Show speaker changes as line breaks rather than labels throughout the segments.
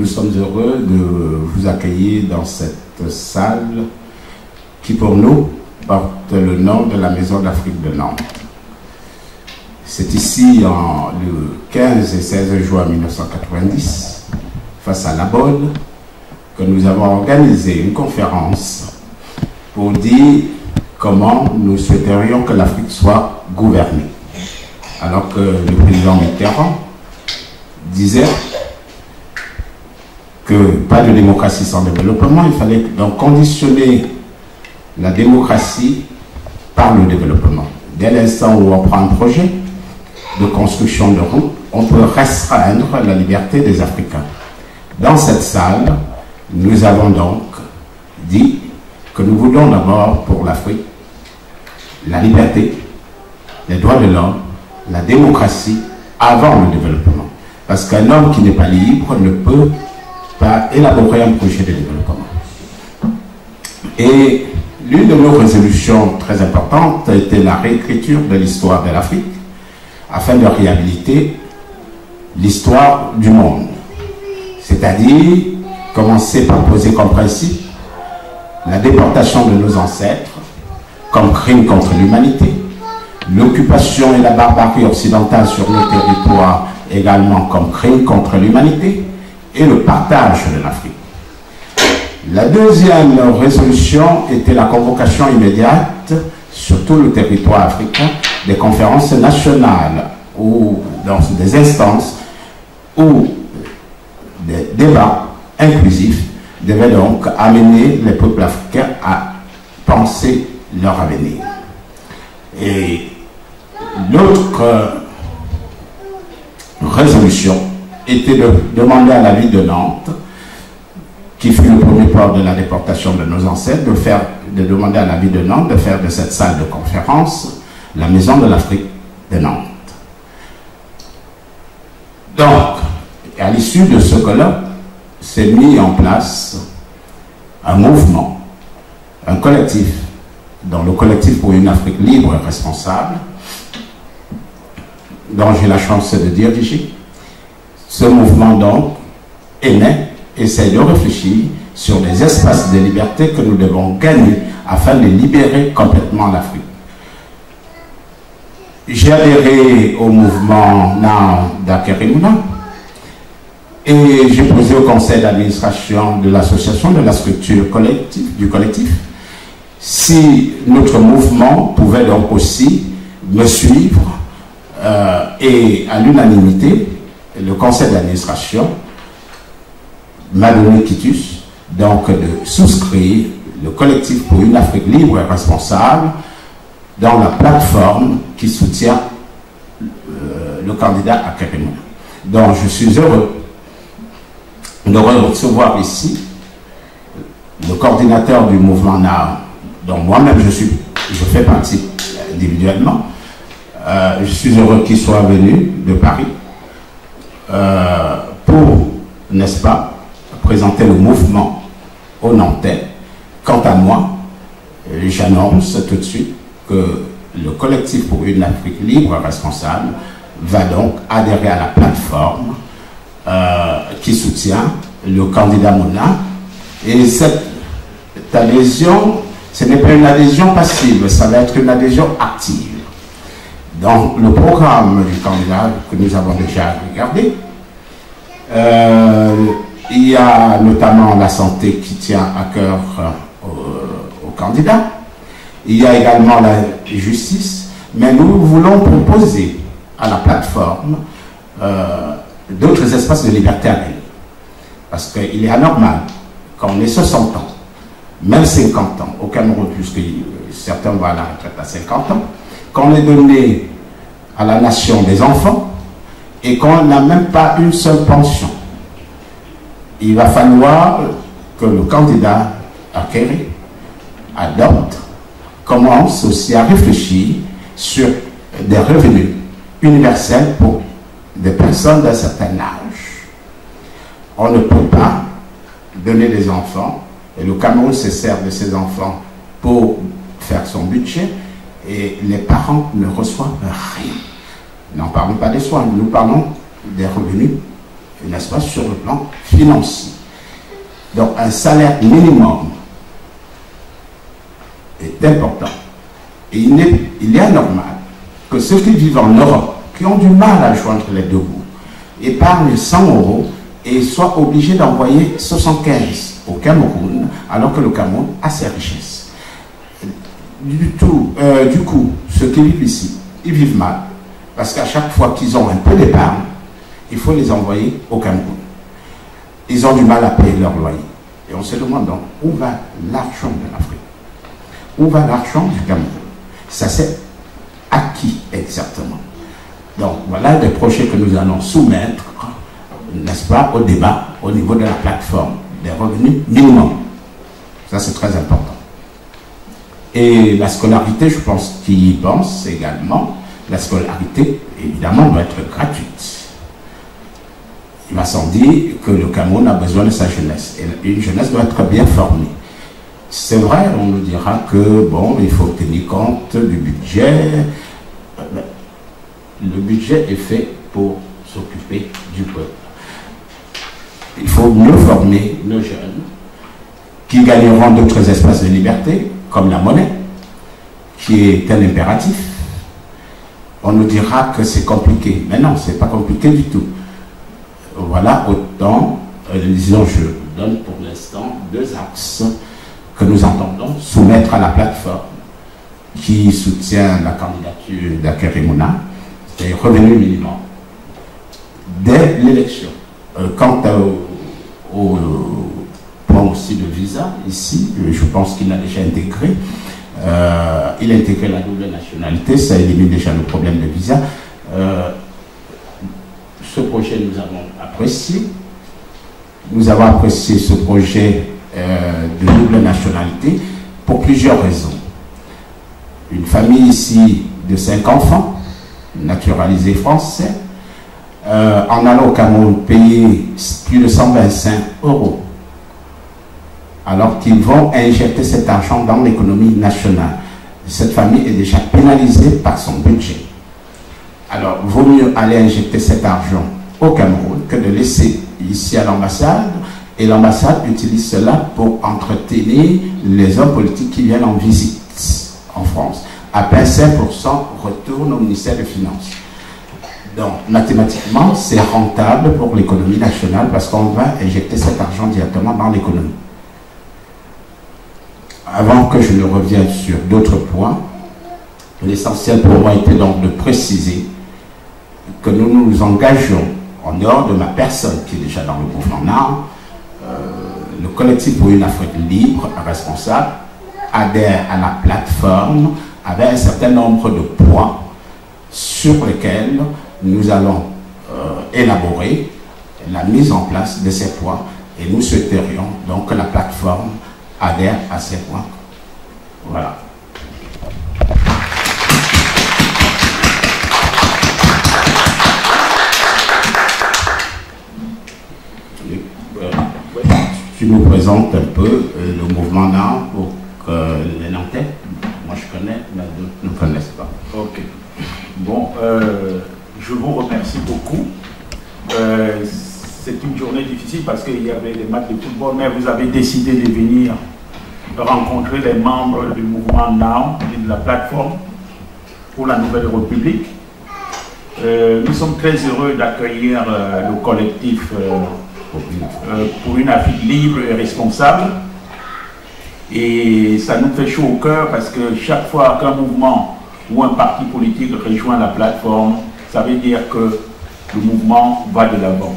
nous sommes heureux de vous accueillir dans cette salle qui pour nous porte le nom de la Maison d'Afrique de Nantes. C'est ici, le 15 et 16 juin 1990, face à la Bonne, que nous avons organisé une conférence pour dire comment nous souhaiterions que l'Afrique soit gouvernée. Alors que le président Mitterrand disait que pas de démocratie sans développement, il fallait donc conditionner la démocratie par le développement. Dès l'instant où on prend un projet de construction de route, on peut restreindre la liberté des Africains. Dans cette salle, nous avons donc dit que nous voulons d'abord pour l'Afrique la liberté, les droits de l'homme, la démocratie avant le développement. Parce qu'un homme qui n'est pas libre ne peut pas élaborer un projet de développement. Et l'une de nos résolutions très importantes était la réécriture de l'histoire de l'Afrique afin de réhabiliter l'histoire du monde. C'est-à-dire commencer par poser comme principe la déportation de nos ancêtres comme crime contre l'humanité, l'occupation et la barbarie occidentale sur nos territoires également comme crime contre l'humanité, et le partage de l'Afrique. La deuxième résolution était la convocation immédiate sur tout le territoire africain des conférences nationales ou dans des instances où des débats inclusifs devaient donc amener les peuples africains à penser leur avenir. Et l'autre résolution était de demander à la ville de Nantes, qui fut le premier port de la déportation de nos ancêtres, de demander à la ville de Nantes de faire de cette salle de conférence la Maison de l'Afrique de Nantes. Donc, à l'issue de ce colloque, s'est mis en place un mouvement, un collectif, dans le collectif pour une Afrique libre et responsable, dont j'ai la chance de diriger. Ce mouvement donc est né, essaie de réfléchir sur les espaces de liberté que nous devons gagner afin de libérer complètement l'Afrique. J'ai adhéré au mouvement d'Akerimuna et j'ai posé au conseil d'administration de l'association, de la structure collective, du collectif, si notre mouvement pouvait donc aussi me suivre et à l'unanimité, le conseil d'administration m'a donné quitus donc de souscrire le collectif pour une Afrique libre et responsable dans la plateforme qui soutient le candidat Akerimuna. Donc je suis heureux de recevoir ici le coordinateur du mouvement NAO, dont moi-même je fais partie individuellement. Je suis heureux qu'il soit venu de Paris pour, n'est-ce pas, présenter le mouvement aux Nantais. Quant à moi, j'annonce tout de suite que le collectif pour une Afrique libre et responsable va donc adhérer à la plateforme qui soutient le candidat Mouna. Et cette adhésion, ce n'est pas une adhésion passive, ça va être une adhésion active. Donc, le programme du candidat que nous avons déjà regardé, il y a notamment la santé qui tient à cœur au candidat. Il y a également la justice, mais nous voulons proposer à la plateforme d'autres espaces de liberté à gagner. Parce qu'il est anormal, quand on est 60 ans, même 50 ans, au Cameroun, puisque certains vont à la retraite à 50 ans, qu'on est donné à la nation des enfants et qu'on n'a même pas une seule pension. Il va falloir que le candidat Akere adopte, commence aussi à réfléchir sur des revenus universels pour des personnes d'un certain âge. On ne peut pas donner des enfants, et le Cameroun se sert de ses enfants pour faire son budget, et les parents ne reçoivent rien. N'en parlons pas des soins, nous parlons des revenus n'est-ce pas, sur le plan financier. Donc un salaire minimum est important. Et il est anormal que ceux qui vivent en Europe, qui ont du mal à joindre les deux bouts, épargnent 100 € et soient obligés d'envoyer 75 au Cameroun, alors que le Cameroun a ses richesses. Du coup, ceux qui vivent ici, ils vivent mal, parce qu'à chaque fois qu'ils ont un peu d'épargne, il faut les envoyer au Cameroun. Ils ont du mal à payer leur loyer. Et on se demande donc, où va l'argent de l'Afrique? Où va l'argent du Cameroun? Ça c'est à qui exactement? Donc voilà des projets que nous allons soumettre, n'est-ce pas, au débat au niveau de la plateforme des revenus minimums. Ça c'est très important. Et la scolarité, je pense qu'il y pense également, la scolarité évidemment doit être gratuite. Il va sans dire que le Cameroun a besoin de sa jeunesse. Et une jeunesse doit être bien formée. C'est vrai, on nous dira que, bon, il faut tenir compte du budget. Le budget est fait pour s'occuper du peuple. Il faut mieux former nos jeunes qui gagneront d'autres espaces de liberté, comme la monnaie, qui est un impératif. On nous dira que c'est compliqué. Mais non, c'est pas compliqué du tout. Voilà autant, disons, je donne pour l'instant 2 axes que nous entendons soumettre à la plateforme qui soutient la candidature d'Akerimuna, c'est revenu minimum dès l'élection. Quant au point aussi de visa, ici, je pense qu'il a déjà intégré. Il a intégré la double nationalité, ça élimine déjà le problème de visa. Ce projet, nous avons apprécié. Nous avons apprécié ce projet de double nationalité pour plusieurs raisons. Une famille ici de 5 enfants, naturalisés français, en allant au Cameroun payer plus de 125 €, alors qu'ils vont injecter cet argent dans l'économie nationale. Cette famille est déjà pénalisée par son budget. Alors, vaut mieux aller injecter cet argent au Cameroun que de laisser ici à l'ambassade, et l'ambassade utilise cela pour entretenir les hommes politiques qui viennent en visite en France. À peine 5% retournent au ministère des Finances. Donc, mathématiquement, c'est rentable pour l'économie nationale parce qu'on va injecter cet argent directement dans l'économie. Avant que je ne revienne sur d'autres points, l'essentiel pour moi était donc de préciser que nous nous engageons, en dehors de ma personne qui est déjà dans le mouvement NAO, le collectif pour une Afrique libre, responsable, adhère à la plateforme avec un certain nombre de points sur lesquels nous allons élaborer la mise en place de ces points, et nous souhaiterions donc que la plateforme adhère à ces points. Voilà. Tu nous présentes un peu le mouvement NAO pour que les Nantais, moi je connais, mais d'autres ne connaissent pas.
Ok. Bon, je vous remercie beaucoup. C'est une journée difficile parce qu'il y avait des matchs de football, mais vous avez décidé de venir rencontrer les membres du mouvement NAO et de la plateforme pour la Nouvelle République. Nous sommes très heureux d'accueillir le collectif pour une Afrique libre et responsable. Et ça nous fait chaud au cœur parce que chaque fois qu'un mouvement ou un parti politique rejoint la plateforme, ça veut dire que le mouvement va de l'avant.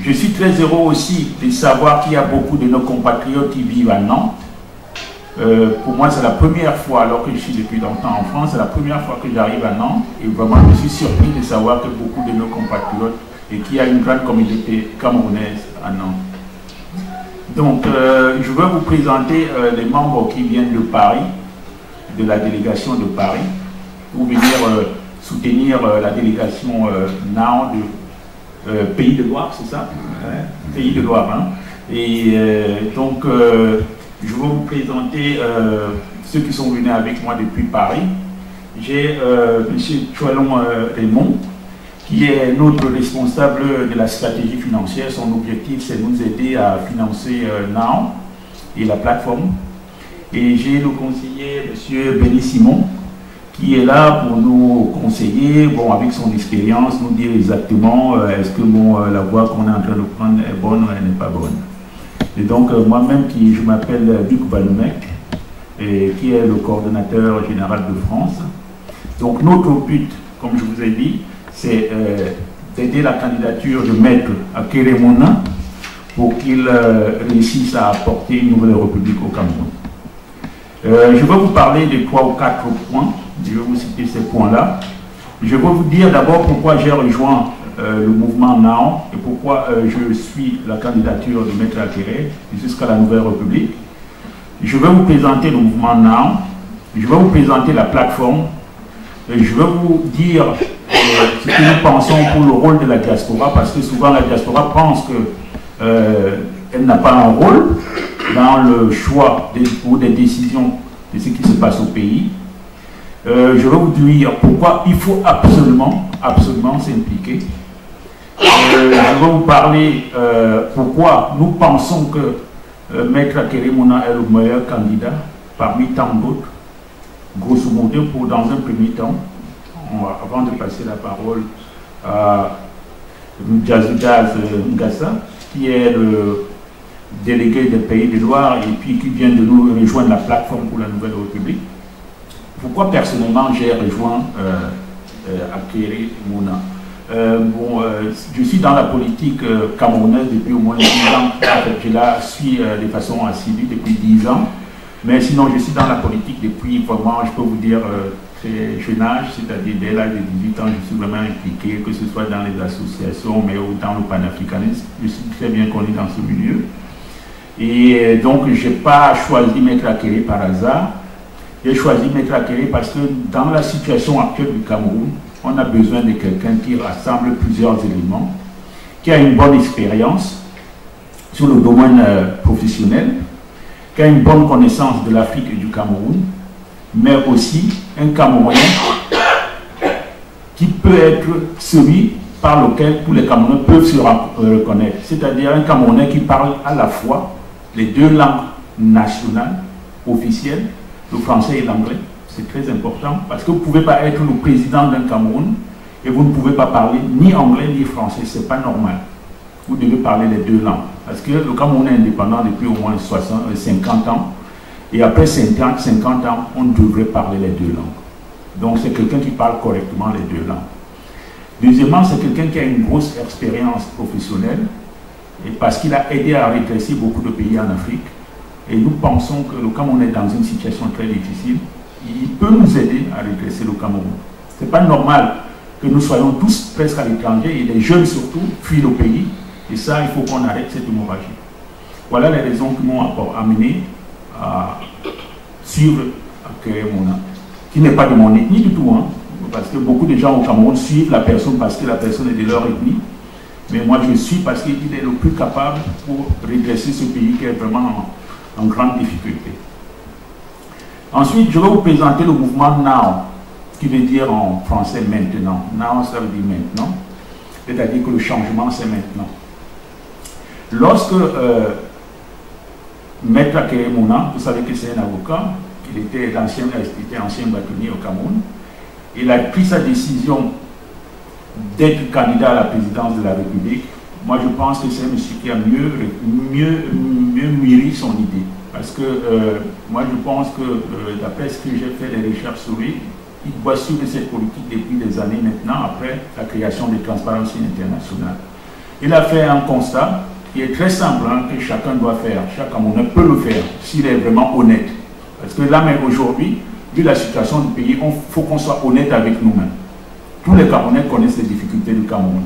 Je suis très heureux aussi de savoir qu'il y a beaucoup de nos compatriotes qui vivent à Nantes. Pour moi, c'est la première fois, alors que je suis depuis longtemps en France, c'est la première fois que j'arrive à Nantes. Et vraiment, je suis surpris de savoir que beaucoup de nos compatriotes et qu'il y a une grande communauté camerounaise à Nantes. Donc, je veux vous présenter les membres qui viennent de Paris, de la délégation de Paris, pour venir soutenir la délégation NAO de Pays de Loire, c'est ça? Pays de Loire. Hein? Et donc, je vais vous présenter ceux qui sont venus avec moi depuis Paris. J'ai M. Choualon Raymond, qui est notre responsable de la stratégie financière. Son objectif, c'est de nous aider à financer Now et la plateforme. Et j'ai le conseiller, M. Benny Simon, qui est là pour nous conseiller, bon, avec son expérience, nous dire exactement est-ce que la voie qu'on est en train de prendre est bonne ou elle n'est pas bonne. Et donc, moi-même, je m'appelle Luc Valmec, qui est le coordonnateur général de France. Donc, notre but, comme je vous ai dit, c'est d'aider la candidature de Maître Akeré Mouna pour qu'il réussisse à apporter une nouvelle république au Cameroun. Je vais vous parler de 3 ou 4 points. Je vais vous citer ces points-là. Je vais vous dire d'abord pourquoi j'ai rejoint le mouvement Now et pourquoi je suis la candidature de Maître Akeré jusqu'à la Nouvelle République. Je vais vous présenter le mouvement Now. Je vais vous présenter la plateforme. Et je vais vous dire ce que nous pensons pour le rôle de la diaspora, parce que souvent la diaspora pense qu'elle n'a pas un rôle dans le choix ou des décisions de ce qui se passe au pays. Je vais vous dire pourquoi il faut absolument s'impliquer. Je vais vous parler pourquoi nous pensons que Maître Akeré Mouna est le meilleur candidat parmi tant d'autres. Grosso modo, dans un premier temps, avant de passer la parole à Mjazudaz Ngassa, qui est le délégué des Pays de Loire et puis qui vient de nous rejoindre la plateforme pour la Nouvelle République. Pourquoi personnellement j'ai rejoint Akeré Mouna? Je suis dans la politique camerounaise depuis au moins 10 ans. Je la suis de façon assidue depuis 10 ans. Mais sinon, je suis dans la politique depuis vraiment, je peux vous dire, très jeune âge, c'est-à-dire dès l'âge de 18 ans, je suis vraiment impliqué, que ce soit dans les associations, mais aussi dans le panafricanisme. Je suis très bien connu dans ce milieu. Et donc, je n'ai pas choisi Maître Akeré par hasard. J'ai choisi Maître Akeré parce que dans la situation actuelle du Cameroun, on a besoin de quelqu'un qui rassemble plusieurs éléments, qui a une bonne expérience sur le domaine professionnel, qui a une bonne connaissance de l'Afrique et du Cameroun, mais aussi un Camerounais qui peut être celui par lequel tous les Camerounais peuvent se reconnaître. C'est-à-dire un Camerounais qui parle à la fois les 2 langues nationales officielles, le français et l'anglais. C'est très important parce que vous ne pouvez pas être le président d'un Cameroun et vous ne pouvez pas parler ni anglais ni français. Ce n'est pas normal. Vous devez parler les 2 langues. Parce que le Cameroun est indépendant depuis au moins 50 ans. Et après 50 ans, on devrait parler les 2 langues. Donc c'est quelqu'un qui parle correctement les 2 langues. Deuxièmement, c'est quelqu'un qui a une grosse expérience professionnelle. Et parce qu'il a aidé à redresser beaucoup de pays en Afrique. Et nous pensons que le Cameroun est dans une situation très difficile. Il peut nous aider à redresser le Cameroun. Ce n'est pas normal que nous soyons tous presque à l'étranger et les jeunes surtout fuient le pays. Et ça, il faut qu'on arrête cette hémorragie. Voilà les raisons qui m'ont amené à suivre Akeré Mouna, qui n'est pas de mon ethnie du tout, hein, parce que beaucoup de gens au Cameroun suivent la personne parce que la personne est de leur ethnie. Mais moi, je suis parce qu'il est le plus capable pour redresser ce pays qui est vraiment en grande difficulté. Ensuite, je vais vous présenter le mouvement Now, qui veut dire en français maintenant. Now, ça veut dire maintenant. C'est-à-dire que le changement, c'est maintenant. Lorsque Maître Akeré Mouna, vous savez que c'est un avocat, il était ancien bâtonnier au Cameroun, il a pris sa décision d'être candidat à la présidence de la République. Moi, je pense que c'est un monsieur qui a mieux mûri son idée. Parce que moi, je pense que d'après ce que j'ai fait des recherches sur lui, il doit suivre cette politique depuis des années maintenant, après la création de Transparency International. Il a fait un constat qui est très simple, hein, que chacun doit faire. Chaque Camerounais peut le faire, s'il est vraiment honnête. Parce que là, même aujourd'hui, vu la situation du pays, il faut qu'on soit honnête avec nous-mêmes. Tous les Camerounais connaissent les difficultés du Cameroun.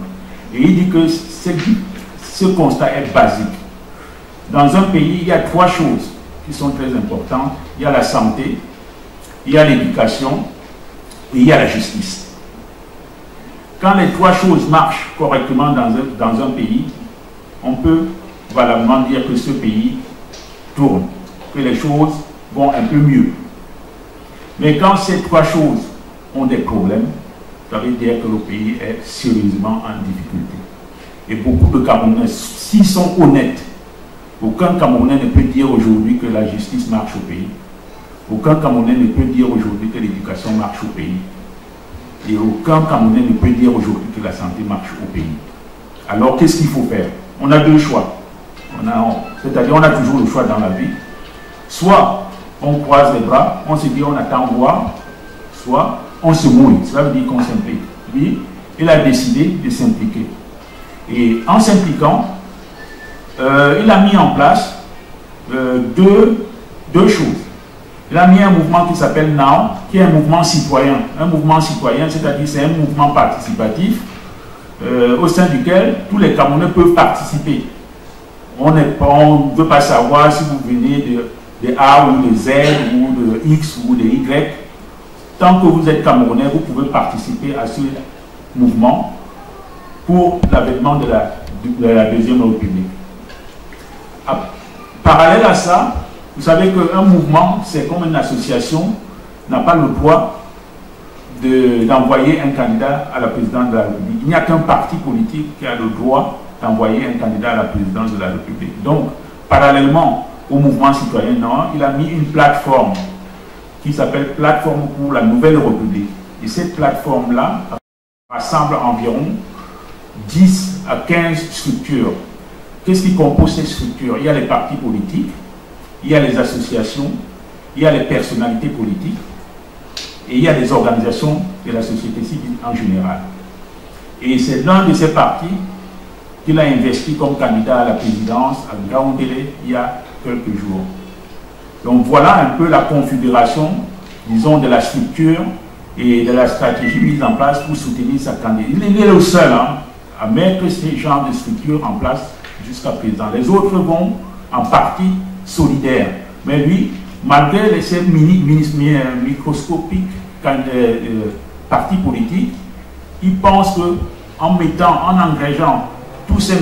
Et il dit que ce constat est basique. Dans un pays, il y a 3 choses qui sont très importantes. Il y a la santé, il y a l'éducation et il y a la justice. Quand les 3 choses marchent correctement dans un pays, on peut valablement dire que ce pays tourne, que les choses vont un peu mieux. Mais quand ces 3 choses ont des problèmes, ça veut dire que le pays est sérieusement en difficulté. Et beaucoup de Camerounais, s'ils sont honnêtes, aucun Camerounais ne peut dire aujourd'hui que la justice marche au pays. Aucun Camerounais ne peut dire aujourd'hui que l'éducation marche au pays. Et aucun Camerounais ne peut dire aujourd'hui que la santé marche au pays. Alors, qu'est-ce qu'il faut faire? On a deux choix. C'est-à-dire, on a toujours le choix dans la vie. Soit on croise les bras, on se dit on attend voir, soit on se mouille. Cela veut dire qu'on s'implique. Lui, il a décidé de s'impliquer. Et en s'impliquant, il a mis en place deux choses. Il a mis un mouvement qui s'appelle NOW, qui est un mouvement citoyen. Un mouvement citoyen, c'est-à-dire c'est un mouvement participatif au sein duquel tous les Camerounais peuvent participer. On ne veut pas savoir si vous venez de A ou de Z ou de X ou de Y. Tant que vous êtes Camerounais, vous pouvez participer à ce mouvement pour l'avènement de la Deuxième République. Parallèle à ça, vous savez qu'un mouvement, c'est comme une association, n'a pas le droit d'envoyer un candidat à la présidence de la République. Il n'y a qu'un parti politique qui a le droit d'envoyer un candidat à la présidence de la République. Donc, parallèlement au mouvement citoyen Nord, il a mis une plateforme qui s'appelle Plateforme pour la Nouvelle République. Et cette plateforme-là rassemble environ 10 à 15 structures. Qu'est-ce qui compose ces structures? Il y a les partis politiques, il y a les associations, il y a les personnalités politiques et il y a les organisations de la société civile en général. Et c'est l'un de ces partis qu'il a investi comme candidat à la présidence à Ngaoundélé il y a quelques jours. Donc voilà un peu la configuration, disons, de la structure et de la stratégie mise en place pour soutenir sa candidature. Il est le seul à mettre ce genre de structure en place jusqu'à présent. Les autres vont en partie solidaires. Mais lui, malgré ces microscopiques partis politiques, il pense qu'en engrangeant tous ces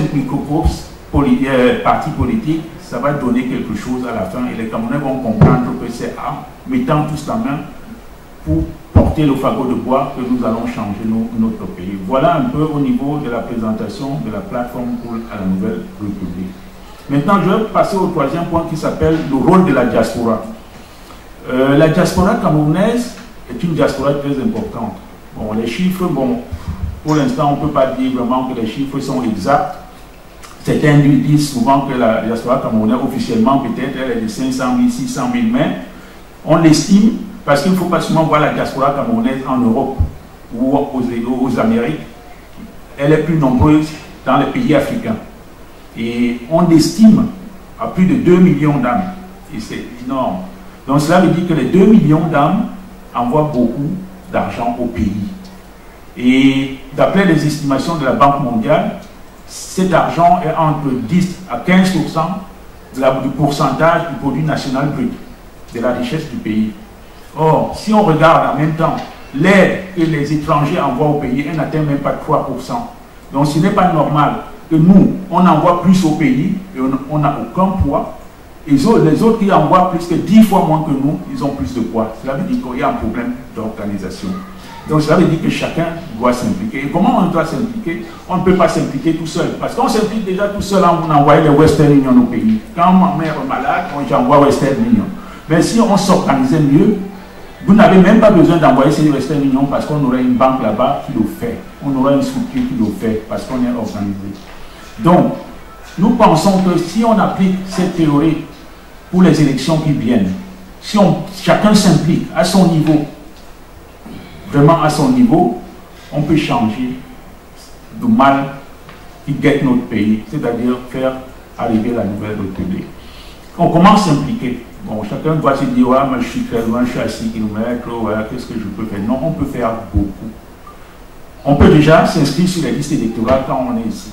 partis politiques, ça va donner quelque chose à la fin et les Camerounais vont comprendre que c'est en mettant tous la main pour porter le fagot de bois que nous allons changer notre pays. Voilà un peu au niveau de la présentation de la plateforme pour la Nouvelle République. Maintenant, je vais passer au troisième point qui s'appelle le rôle de la diaspora. La diaspora camerounaise est une diaspora très importante. Bon, les chiffres, bon, pour l'instant, on ne peut pas dire vraiment que les chiffres sont exacts. Certains disent souvent que la diaspora camerounaise, officiellement, peut-être, elle est de 500 000, 600 000, mais on l'estime parce qu'il ne faut pas seulement voir la diaspora camerounaise en Europe ou aux Amériques. Elle est plus nombreuse dans les pays africains. Et on estime à plus de 2 millions d'âmes. Et c'est énorme. Donc cela veut dire que les 2 millions d'âmes envoient beaucoup d'argent au pays. Et d'après les estimations de la Banque mondiale, cet argent est entre 10 à 15% du pourcentage du produit national brut, de la richesse du pays. Or, si on regarde en même temps l'aide que les étrangers envoient au pays, elle n'atteint même pas 3%. Donc ce n'est pas normal que nous, on envoie plus au pays et on n'a aucun poids. Et les autres qui envoient plus que 10 fois moins que nous, ils ont plus de poids. Cela veut dire qu'il y a un problème d'organisation. Donc cela veut dire que chacun doit s'impliquer. Et comment on doit s'impliquer? On ne peut pas s'impliquer tout seul. Parce qu'on s'implique déjà tout seul en envoyant les Western Union au pays. Quand ma mère est malade, j'envoie Western Union. Mais si on s'organisait mieux, vous n'avez même pas besoin d'envoyer ces Western Union parce qu'on aurait une banque là-bas qui le fait. On aurait une structure qui le fait parce qu'on est organisé. Donc, nous pensons que si on applique cette théorie pour les élections qui viennent, si chacun s'implique à son niveau, vraiment à son niveau, on peut changer le mal qui guette notre pays, c'est-à-dire faire arriver la Nouvelle République. On commence à s'impliquer. Bon, chacun doit se dire, ouais, mais je suis très loin, je suis à 6 km, ouais, qu'est-ce que je peux faire? Non, on peut faire beaucoup. On peut déjà s'inscrire sur les listes électorales quand on est ici.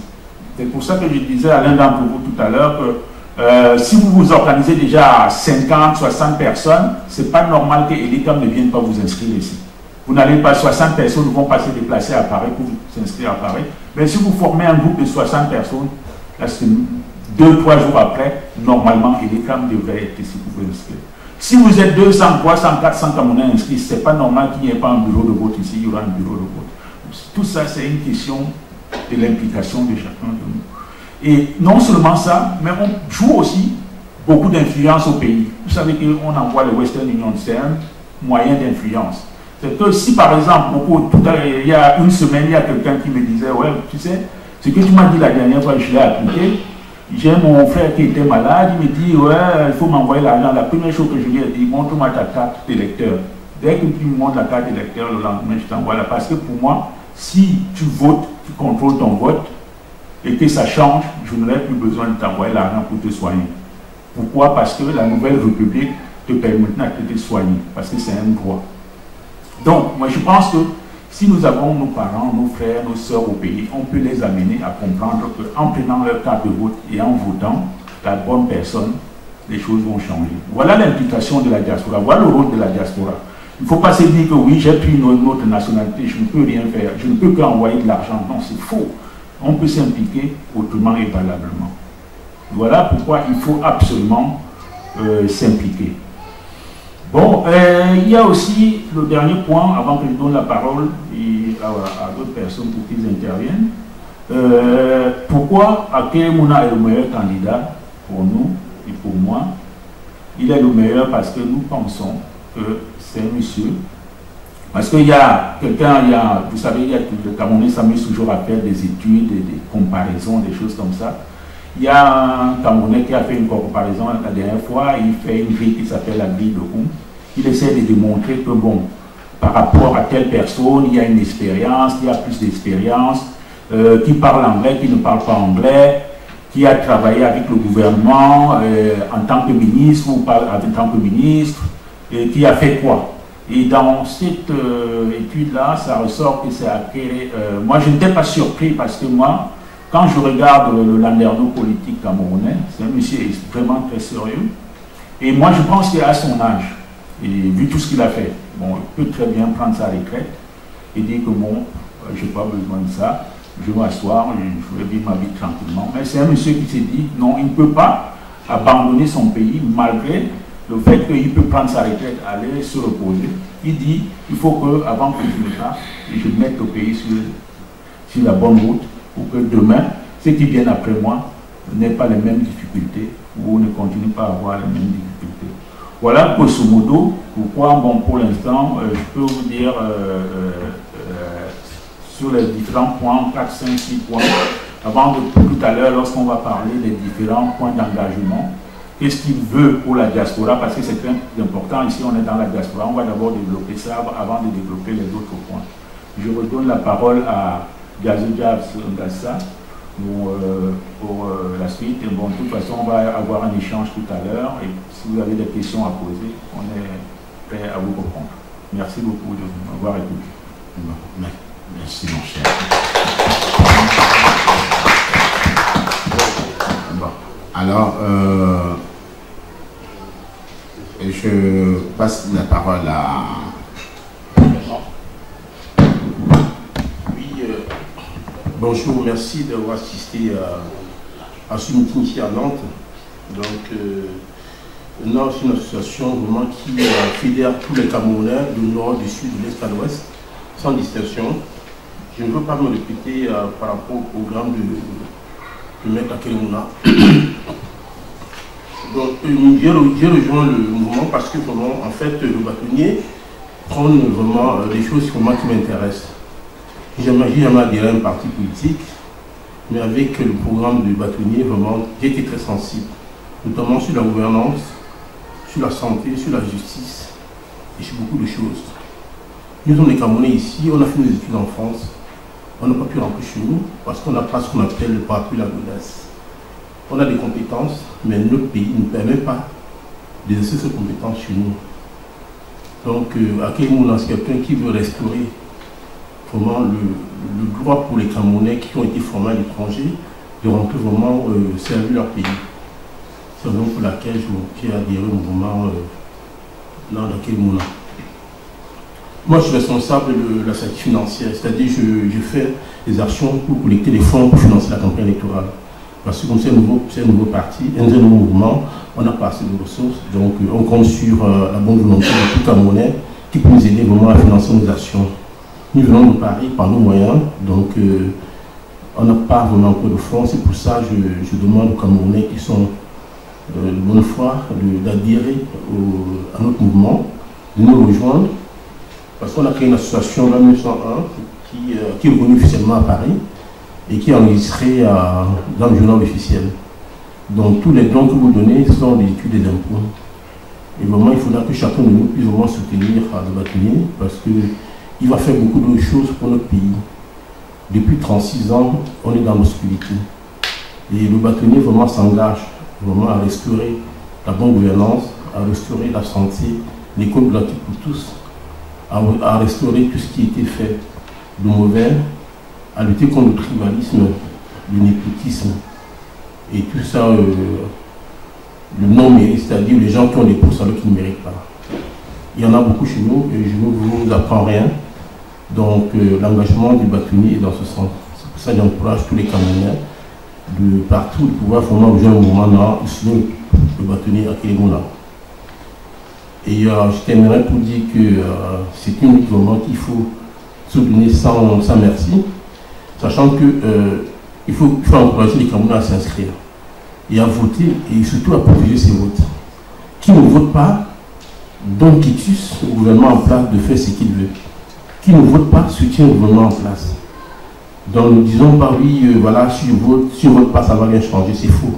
C'est pour ça que je disais à l'un d'entre vous tout à l'heure que si vous vous organisez déjà à 50, 60 personnes, ce n'est pas normal que l'État ne vienne pas vous inscrire ici. Vous n'allez pas, 60 personnes vont pas se déplacer à Paris pour s'inscrire à Paris. Mais si vous formez un groupe de 60 personnes, 2-3 jours après, normalement, l'État devrait être ici pour vous inscrire. Si vous êtes 200, 300, 400 Camerounais inscrits, ce n'est pas normal qu'il n'y ait pas un bureau de vote ici, il y aura un bureau de vote. Tout ça, c'est une question de l'implication de chacun de nous. Et non seulement ça, mais on joue aussi beaucoup d'influence au pays. Vous savez qu'on envoie le Western Union, c'est un moyen d'influence. C'est que si par exemple, il y a une semaine, il y a quelqu'un qui me disait, ouais, tu sais, ce que tu m'as dit la dernière fois, je l'ai appliqué. J'ai mon frère qui était malade, il me dit, ouais, il faut m'envoyer l'argent. La première chose que je lui ai dit, montre-moi ta carte d'électeur. Dès que tu me montres la carte d'électeur, le lendemain, je t'envoie là. Parce que pour moi, si tu votes, tu contrôles ton vote, et que ça change, je n'aurai plus besoin de t'envoyer l'argent pour te soigner. Pourquoi? Parce que la nouvelle République te permet maintenant de te soigner, parce que c'est un droit. Donc, moi je pense que si nous avons nos parents, nos frères, nos sœurs au pays, on peut les amener à comprendre qu'en prenant leur carte de vote et en votant la bonne personne, les choses vont changer. Voilà l'implication de la diaspora, voilà le rôle de la diaspora. Il ne faut pas se dire que oui, j'ai pris une autre nationalité, je ne peux rien faire, je ne peux qu'envoyer de l'argent. Non, c'est faux. On peut s'impliquer autrement et valablement. Voilà pourquoi il faut absolument s'impliquer. Bon, il y a aussi le dernier point, avant que je donne la parole à d'autres personnes pour qu'ils interviennent. Pourquoi Ake Mouna est le meilleur candidat pour nous et pour moi? Il est le meilleur parce que nous pensons que c'est un monsieur. Parce qu'il y a quelqu'un, vous savez, il y a le Camerounais s'amuse toujours à faire des études, des comparaisons, des choses comme ça. Il y a un Camerounais qui a fait une comparaison la dernière fois, il fait une grille qui s'appelle la grille de Koum. Il essaie de démontrer que, bon, par rapport à telle personne, il y a une expérience, il y a plus d'expérience, qui parle anglais, qui ne parle pas anglais, qui a travaillé avec le gouvernement en tant que ministre ou pas en tant que ministre, et qui a fait quoi. Et dans cette étude-là, ça ressort que c'est moi, je n'étais pas surpris parce que moi, quand je regarde le landerneau politique camerounais, c'est un monsieur vraiment très sérieux. Et moi, je pense qu'à son âge, et vu tout ce qu'il a fait, bon, il peut très bien prendre sa retraite et dire que bon, je n'ai pas besoin de ça, je vais m'asseoir, je vais vivre ma vie tranquillement. Mais c'est un monsieur qui s'est dit, non, il ne peut pas abandonner son pays malgré le fait qu'il peut prendre sa retraite, aller se reposer. Il dit, il faut qu'avant que je me fasse, je mette le pays sur la bonne route pour que demain, ceux qui viennent après moi n'aient pas les mêmes difficultés ou ne continuent pas à avoir les mêmes difficultés. Voilà, grosso modo, pourquoi, bon, pour l'instant, je peux vous dire sur les différents points, 4, 5, 6 points, avant de tout à l'heure, lorsqu'on va parler des différents points d'engagement, qu'est-ce qu'il veut pour la diaspora, parce que c'est très important, ici on est dans la diaspora, on va d'abord développer ça avant de développer les autres points. Je redonne la parole à Gazouja Ngassa pour la suite. Et bon, de toute façon, on va avoir un échange tout à l'heure, et si vous avez des questions à poser, on est prêt à vous répondre. Merci beaucoup de m'avoir écouté.
Merci mon cher. Bon, alors, je passe la parole à...
Oui, bonjour, merci d'avoir assisté à ce meeting ici à Nantes. Donc, NOR, c'est une association vraiment qui fédère tous les Camerounais du nord, du sud, de l'est à l'ouest, sans distinction. Je ne veux pas me répéter par rapport au programme de M. Ake Mouna. Donc, j'ai rejoint le mouvement parce que vraiment, en fait, le bâtonnier prône vraiment des choses vraiment qui m'intéressent. J'ai jamais adhéré à un parti politique, mais avec le programme du bâtonnier, vraiment, j'ai été très sensible, notamment sur la gouvernance, sur la santé, sur la justice et sur beaucoup de choses. Nous sommes les Camerounais ici, on a fait nos études en France, on n'a pas pu rentrer chez nous parce qu'on n'a pas ce qu'on appelle le parapluie la godasse. On a des compétences, mais notre pays ne permet pas d'exercer ces compétences chez nous. Donc, Ake Mouna, c'est quelqu'un qui veut restaurer vraiment le droit pour les Camerounais qui ont été formés à l'étranger de rentrer vraiment servir leur pays. C'est la raison pour laquelle j'ai adhéré au mouvement d'Ake Mouna. Moi, je suis responsable de la sécurité financière, c'est-à-dire je fais des actions pour collecter des fonds pour financer la campagne électorale. Parce que comme c'est un nouveau parti, un nouveau mouvement, on n'a pas assez de ressources, donc on compte sur la bonne volonté de tout Camerounais qui peut nous aider vraiment à financer nos actions. Nous venons de Paris par nos moyens, donc on n'a pas vraiment peu de fonds. C'est pour ça que je demande aux Camerounais qui sont de bonne foi d'adhérer à notre mouvement, de nous rejoindre, parce qu'on a créé une association en 1901 qui est reconnue officiellement à Paris et qui est enregistrée dans le journal officiel. Donc tous les dons que vous donnez sont déduits des impôts. Et vraiment, il faudra que chacun de nous puisse vraiment soutenir le bâtonnier, parce qu'il va faire beaucoup de choses pour notre pays. Depuis 36 ans, on est dans l'obscurité. Et le bâtonnier vraiment s'engage vraiment à restaurer la bonne gouvernance, à restaurer la santé, l'école gratuite pour tous, à restaurer tout ce qui a été fait de mauvais, à lutter contre le tribalisme, le népotisme et tout ça, le non-mérite, c'est-à-dire les gens qui ont des postes alors qu'ils ne méritent pas. Il y en a beaucoup chez nous et je ne vous apprends rien. Donc l'engagement du bâtonnier est dans ce sens. C'est pour ça que j'encourage tous les Camerounais de partout de pouvoir vraiment rejoindre le mouvement ici, le bâtonnier à Kélémouna. Et je terminerai pour dire que c'est une lutte vraiment qu'il faut soutenir sans merci, sachant qu'il faut encourager les Camerounais à s'inscrire et à voter et surtout à protéger ses votes. Qui ne vote pas donne quitus au gouvernement en place de faire ce qu'il veut. Qui ne vote pas soutient le gouvernement en place. Donc nous disons pas oui, voilà, si je vote pas, ça va rien changer, c'est faux.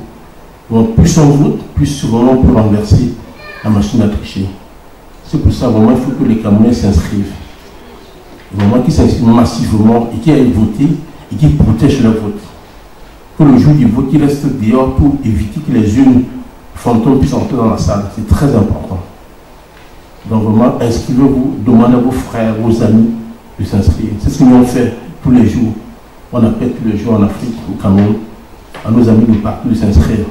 Donc plus on vote, plus vraiment on peut renverser la machine à tricher. C'est pour ça vraiment il faut que les Camerounais s'inscrivent. Vraiment qu'ils s'inscrivent massivement et qu'ils aillent voter et qu'ils protègent leur vote. Que le jour du vote, ils restent dehors pour éviter que les urnes fantômes puissent entrer dans la salle. C'est très important. Donc vraiment, inscrivez-vous, demandez à vos frères, vos amis de s'inscrire. C'est ce que nous on fait tous les jours. On appelle tous les jours en Afrique, au Cameroun, à nos amis de partout de s'inscrire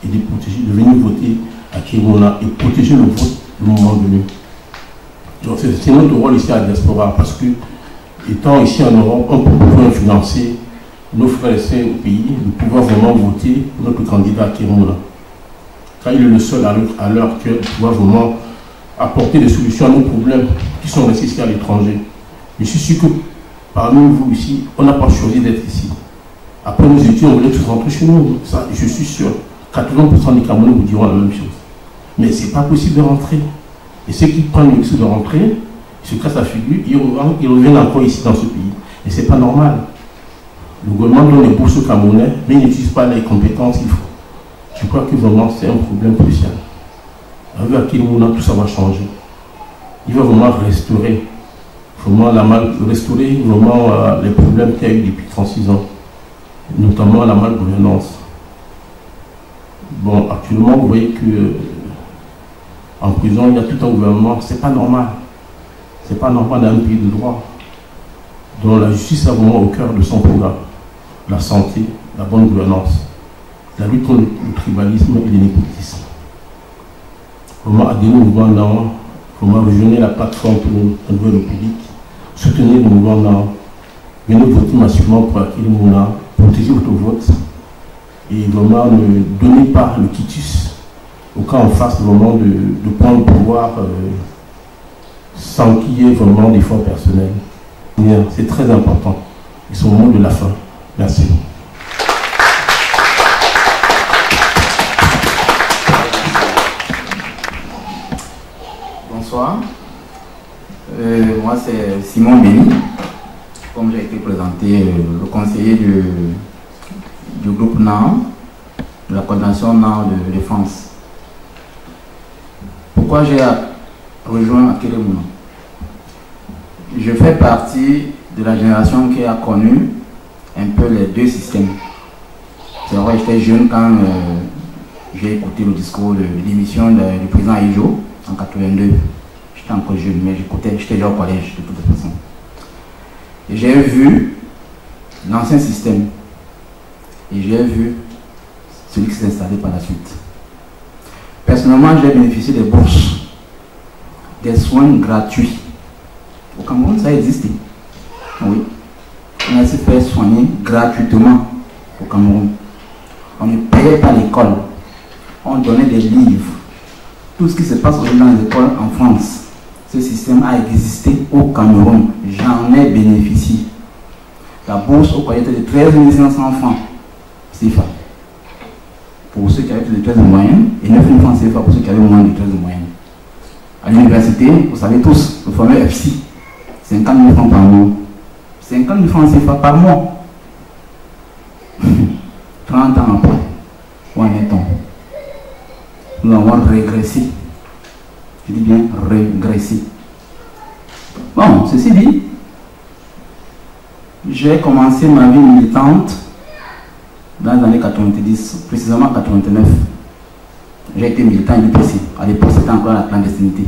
et de protéger, de venir voter à Kélémouna et protéger le vote le moment venu. Donc c'est notre rôle ici à la diaspora, parce que étant ici en Europe, on peut pouvoir influencer nos frères et sœurs au pays, de pouvoir vraiment voter pour notre candidat à Kélémouna. Car il est le seul à l'heure actuelle de pouvoir vraiment apporter des solutions à nos problèmes qui sont restés ici à l'étranger. Je suis sûr que parmi vous ici, on n'a pas choisi d'être ici. Après nos études, on voulait tous rentrer chez nous. Ça, je suis sûr, 80% des Camerounais vous diront la même chose. Mais ce n'est pas possible de rentrer. Et ceux qui prennent le risque de rentrer, ils se cassent la figure, ils reviennent encore ici dans ce pays. Et ce n'est pas normal. Le gouvernement donne les bourses aux Camerounais, mais il n'utilise pas les compétences qu'il faut. Je crois que vraiment c'est un problème crucial. Avec à Kélémouna, tout ça va changer. Il va vraiment restaurer les problèmes qu'il y a eu depuis 36 ans, notamment la malgouvernance. Bon, actuellement, vous voyez que en prison, il y a tout un gouvernement. C'est pas normal. C'est pas normal dans un pays de droit. Donc la justice a vraiment au cœur de son programme. La santé, la bonne gouvernance, la lutte contre le tribalisme et le népotisme. Comment adhérer au mouvement, comment rejoindre la plateforme pour la nouvelle République, soutenir le mouvement, venir voter massivement pour Kélémouna, protéger votre vote et vraiment ne donnez pas le quitus au cas en face vraiment de prendre le pouvoir sans qu'il y ait vraiment d'efforts personnels. C'est très important. Ils sont au mot de la fin. Merci.
Bonsoir. Moi, c'est Simon Béni. Comme j'ai été présenté, le conseiller du groupe NAO, de la coordination NAO de défense. Pourquoi j'ai rejoint Kélémouna? Je fais partie de la génération qui a connu un peu les deux systèmes. C'est vrai, j'étais jeune quand j'ai écouté le discours de l'émission du président Aïjo en 82. J'étais encore jeune, mais j'écoutais, j'étais déjà au collège de toute façon. Et j'ai vu l'ancien système et j'ai vu celui qui s'est installé par la suite. Personnellement, j'ai bénéficié des bourses, des soins gratuits. Au Cameroun, ça existe. Oui. On a essayé de faire soigner gratuitement au Cameroun. On ne payait pas l'école. On donnait des livres. Tout ce qui se passe aujourd'hui dans les écoles en France, Ce système a existé au Cameroun. J'en ai bénéficié. La bourse au Cameroun était de 13 500 francs CFA pour ceux qui avaient plus de 13 de moyenne et 9 000 francs CFA pour ceux qui avaient moins de 13 de moyenne. À l'université, vous savez tous, le fameux FC, 50 000 francs par mois. 50 000 francs CFA par mois. 30 ans après, où en est-on? Nous avons régressé. Je dis bien régressé. Bon, ceci dit, j'ai commencé ma vie militante dans les années 90, précisément 89. J'ai été militant UPC. À l'époque, c'était encore la clandestinité.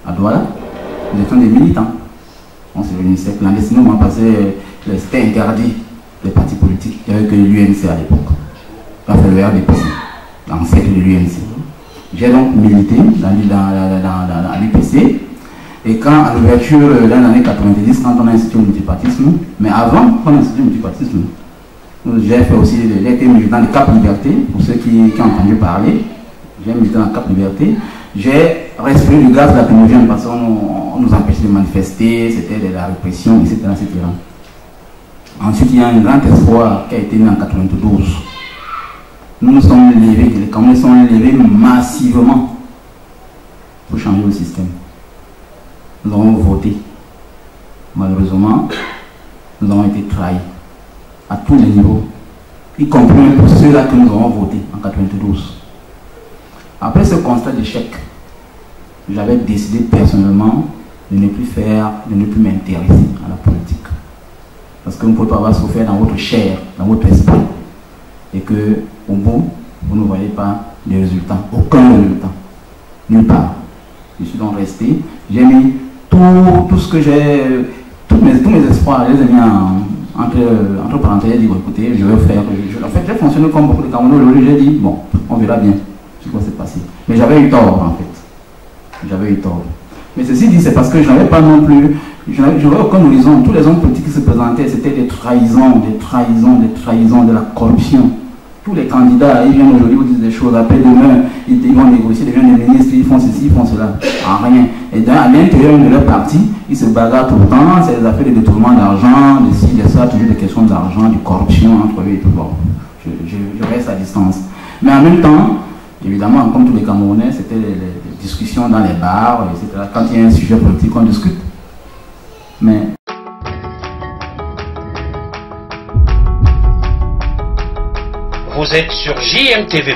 À Douala, nous étions des militants. On se réunissait clandestinement parce que c'était interdit les partis politiques. Il n'y avait que l'UNC à l'époque. Enfin, le RDPC, l'ancêtre de l'UNC. J'ai donc milité dans l'UPC. Et quand, à l'ouverture dans les années 90, quand on a institué le multipartisme, mais avant qu'on a institué le multipartisme, j'ai fait aussi, j'ai été militant de Cap Liberté, pour ceux qui ont entendu parler. J'ai milité dans Cap Liberté. J'ai respiré du gaz lacrymogène parce qu'on nous empêchait de manifester, c'était de la répression, etc., etc. Ensuite, il y a un grand espoir qui a été né en 92. Nous nous sommes levés, les Camerounais sont levés massivement pour changer le système. Nous avons voté. Malheureusement, nous avons été trahis à tous les niveaux, y compris pour ceux-là que nous avons voté en 92. Après ce constat d'échec, j'avais décidé personnellement de ne plus m'intéresser à la politique. Parce que vous ne pouvez pas avoir souffert dans votre chair, dans votre esprit, et que au bout, vous ne voyez pas de résultats, aucun résultat, nulle part. Je suis donc resté, j'ai mis tout ce que j'ai, tous mes espoirs, je les ai mis entre parenthèses, j'ai dit, bon, écoutez, je vais faire. En fait, j'ai fonctionné comme beaucoup de Camerounais aujourd'hui, j'ai dit, bon, on verra bien ce qui va se passer. Mais j'avais eu tort, en fait. J'avais eu tort. Mais ceci dit, c'est parce que je n'avais pas non plus, je n'avais aucun horizon. Tous les hommes politiques qui se présentaient, c'était des trahisons de la corruption. Tous les candidats, ils viennent aujourd'hui, vous disent des choses, après demain, ils vont négocier, ils deviennent des ministres, ils font ceci, ils font cela. En rien. Et à l'intérieur de leur parti, ils se bagarrent tout le temps, c'est des affaires de détournement d'argent, de ci, de ça, toujours des questions d'argent, de corruption entre eux et tout. Bon, je reste à distance. Mais en même temps, évidemment, comme tous les Camerounais, c'était des discussions dans les bars, etc. Quand il y a un sujet politique, on discute. Mais
vous êtes sur JMTV+.